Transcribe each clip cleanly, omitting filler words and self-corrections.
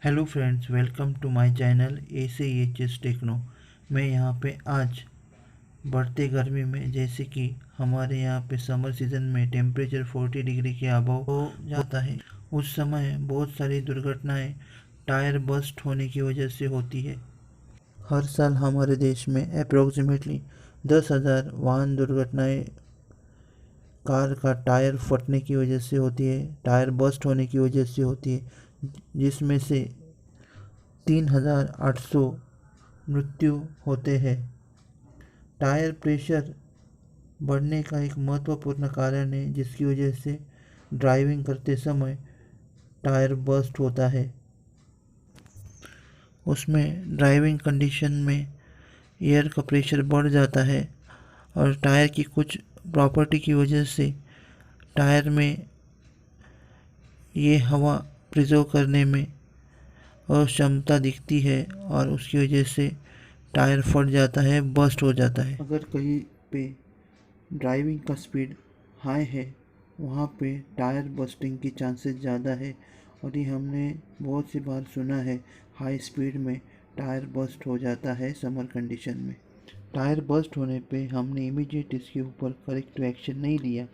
Hello friends, welcome to my channel ACHS techno. मैं यहाँ पे आज बढ़ते गर्मी में, जैसे कि हमारे यहाँ पे समर सीज़न में टेम्परेचर 40 डिग्री के अबव हो जाता है, उस समय बहुत सारी दुर्घटनाएं टायर बस्ट होने की वजह से होती है। हर साल हमारे देश में अप्रोक्सीमेटली 10,000 वाहन दुर्घटनाएं कार का टायर फटने की वजह से होती है, टायर बस्ट होने की वजह से होती है, जिसमें से 3,800 मृत्यु होते हैं। टायर प्रेशर बढ़ने का एक महत्वपूर्ण कारण है, जिसकी वजह से ड्राइविंग करते समय टायर बस्ट होता है। उसमें ड्राइविंग कंडीशन में एयर का प्रेशर बढ़ जाता है और टायर की कुछ प्रॉपर्टी की वजह से टायर में ये हवा प्रिजर्व करने में अक्षमता दिखती है और उसकी वजह से टायर फट जाता है, बस्ट हो जाता है। अगर कहीं पे ड्राइविंग का स्पीड हाई है, वहाँ पे टायर बस्टिंग की चांसेस ज़्यादा है और ये हमने बहुत सी बार सुना है, हाई स्पीड में टायर बस्ट हो जाता है समर कंडीशन में। टायर बस्ट होने पे हमने इमीडिएट इसके ऊपर करेक्टिव एक्शन नहीं लिया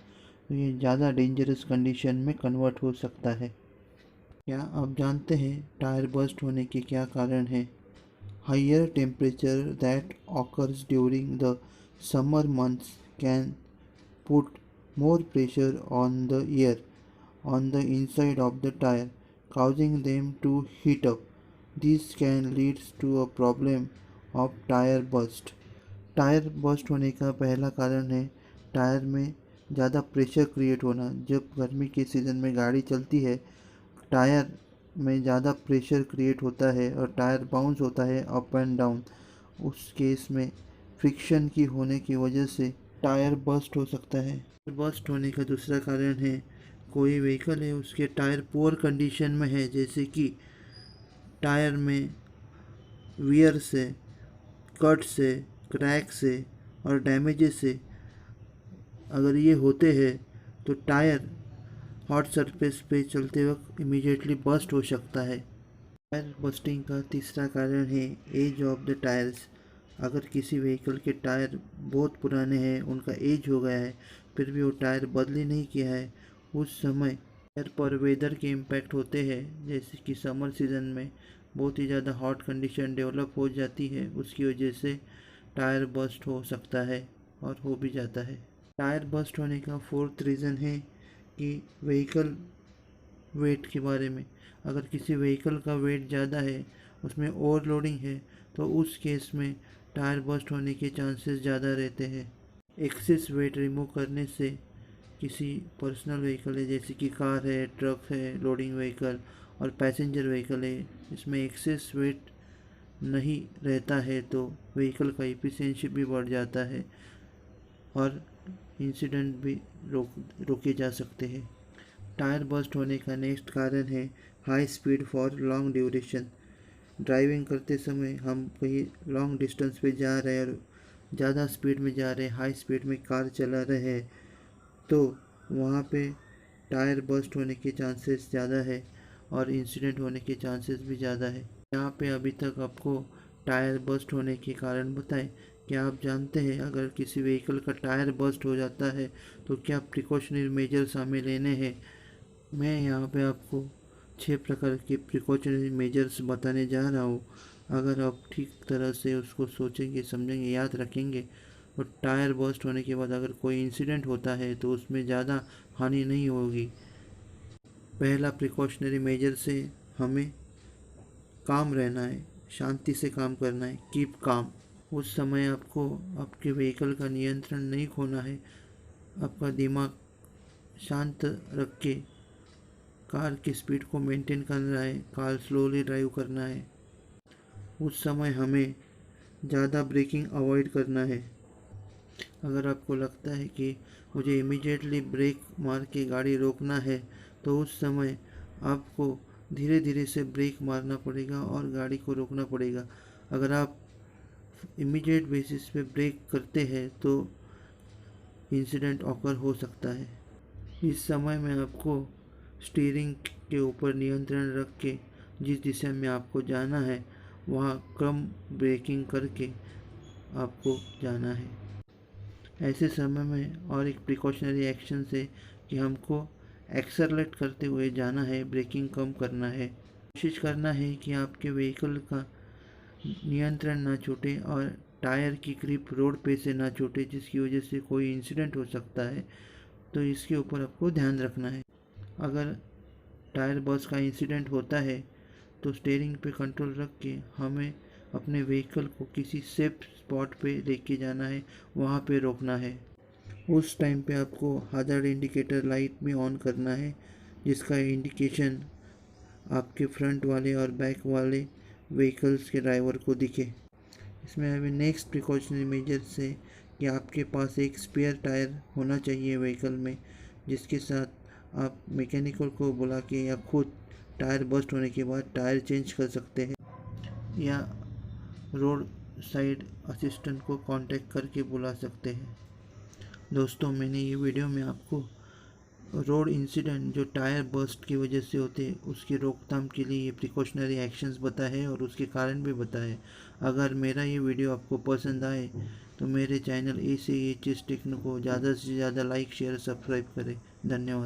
तो ये ज़्यादा डेंजरस कंडीशन में कन्वर्ट हो सकता है। क्या आप जानते हैं टायर बस्ट होने के क्या कारण हैं? Higher temperature that occurs during the summer months can put more pressure on the air on the inside of the tire, causing them to heat up. This can lead to a problem of tire burst. Tyre burst होने का पहला कारण है tyre में ज़्यादा pressure create होना। जब गर्मी के सीज़न में गाड़ी चलती है, टायर में ज़्यादा प्रेशर क्रिएट होता है और टायर बाउंस होता है अप एंड डाउन। उस केस में फ्रिक्शन की होने की वजह से टायर बस्ट हो सकता है। बस्ट होने का दूसरा कारण है कोई व्हीकल है, उसके टायर पुअर कंडीशन में है, जैसे कि टायर में वियर से, कट से, क्रैक से और डैमेजेस से अगर ये होते हैं तो टायर हॉट सरफेस पे चलते वक्त इमीडिएटली बस्ट हो सकता है। टायर बस्टिंग का तीसरा कारण है एज ऑफ द टायर्स। अगर किसी व्हीकल के टायर बहुत पुराने हैं, उनका एज हो गया है, फिर भी वो टायर बदली नहीं किया है, उस समय टायर पर वेदर के इम्पैक्ट होते हैं, जैसे कि समर सीज़न में बहुत ही ज़्यादा हॉट कंडीशन डेवलप हो जाती है, उसकी वजह से टायर बस्ट हो सकता है और हो भी जाता है। टायर बस्ट होने का फोर्थ रीज़न है कि व्हीकल वेट के बारे में। अगर किसी व्हीकल का वेट ज़्यादा है, उसमें ओवरलोडिंग है, तो उस केस में टायर बस्ट होने के चांसेस ज़्यादा रहते हैं। एक्सेस वेट रिमूव करने से किसी पर्सनल व्हीकल है, जैसे कि कार है, ट्रक है, लोडिंग व्हीकल और पैसेंजर व्हीकल है, इसमें एक्सेस वेट नहीं रहता है तो व्हीकल का एफिशिएंसी भी बढ़ जाता है और इंसिडेंट भी रोके जा सकते हैं। टायर बस्ट होने का नेक्स्ट कारण है high speed for long duration. Driving करते समय हम कहीं लॉन्ग डिस्टेंस पे जा रहे हैं और ज़्यादा स्पीड में जा रहे हैं, हाई स्पीड में कार चला रहे हैं, तो वहाँ पे टायर बस्ट होने के चांसेस ज़्यादा है और इंसिडेंट होने के चांसेस भी ज़्यादा है। यहाँ पे अभी तक आपको टायर बस्ट होने के कारण बताएं। क्या आप जानते हैं अगर किसी व्हीकल का टायर बस्ट हो जाता है तो क्या प्रिकॉशनरी मेजर्स हमें लेने हैं? मैं यहाँ पे आपको 6 प्रकार के प्रिकॉशनरी मेजर्स बताने जा रहा हूँ। अगर आप ठीक तरह से उसको सोचेंगे, समझेंगे, याद रखेंगे और टायर बस्ट होने के बाद अगर कोई इंसिडेंट होता है तो उसमें ज़्यादा हानि नहीं होगी। पहला प्रिकॉशनरी मेजर से हमें काम रहना है, शांति से काम करना है, कीप काम। उस समय आपको आपके व्हीकल का नियंत्रण नहीं खोना है, आपका दिमाग शांत रख के कार की स्पीड को मेंटेन करना है, कार स्लोली ड्राइव करना है। उस समय हमें ज़्यादा ब्रेकिंग अवॉइड करना है। अगर आपको लगता है कि मुझे इमीडिएटली ब्रेक मार के गाड़ी रोकना है तो उस समय आपको धीरे धीरे से ब्रेक मारना पड़ेगा और गाड़ी को रोकना पड़ेगा। अगर आप इमीडिएट बेसिस पे ब्रेक करते हैं तो इंसिडेंट ऑकर हो सकता है। इस समय में आपको स्टीयरिंग के ऊपर नियंत्रण रख के जिस दिशा में आपको जाना है वहाँ क्रम ब्रेकिंग करके आपको जाना है। ऐसे समय में और एक प्रिकॉशनरी एक्शन है कि हमको एक्सेलरेट करते हुए जाना है, ब्रेकिंग कम करना है। कोशिश करना है कि आपके व्हीकल का नियंत्रण ना छूटे और टायर की ग्रिप रोड पे से ना छूटे, जिसकी वजह से कोई इंसिडेंट हो सकता है। तो इसके ऊपर आपको ध्यान रखना है। अगर टायर बस्ट का इंसिडेंट होता है तो स्टीयरिंग पे कंट्रोल रख के हमें अपने व्हीकल को किसी सेफ स्पॉट पे लेके जाना है, वहाँ पे रोकना है। उस टाइम पे आपको हज़ार्ड इंडिकेटर लाइट भी ऑन करना है, जिसका इंडिकेशन आपके फ्रंट वाले और बैक वाले व्हीकल्स के ड्राइवर को दिखे। इसमें अभी नेक्स्ट प्रिकॉशनरी मेजर्स है कि आपके पास एक स्पेयर टायर होना चाहिए व्हीकल में, जिसके साथ आप मैकेनिकल को बुला के या खुद टायर बस्ट होने के बाद टायर चेंज कर सकते हैं, या रोड साइड असिस्टेंट को कांटेक्ट करके बुला सकते हैं। दोस्तों, मैंने ये वीडियो में आपको रोड इंसिडेंट जो टायर बस्ट की वजह से होते हैं उसकी रोकथाम के लिए ये प्रिकॉशनरी एक्शंस बताए हैं और उसके कारण भी बताए। अगर मेरा ये वीडियो आपको पसंद आए तो मेरे चैनल ACHS टेक्नो को ज़्यादा से ज़्यादा लाइक शेयर सब्सक्राइब करें। धन्यवाद।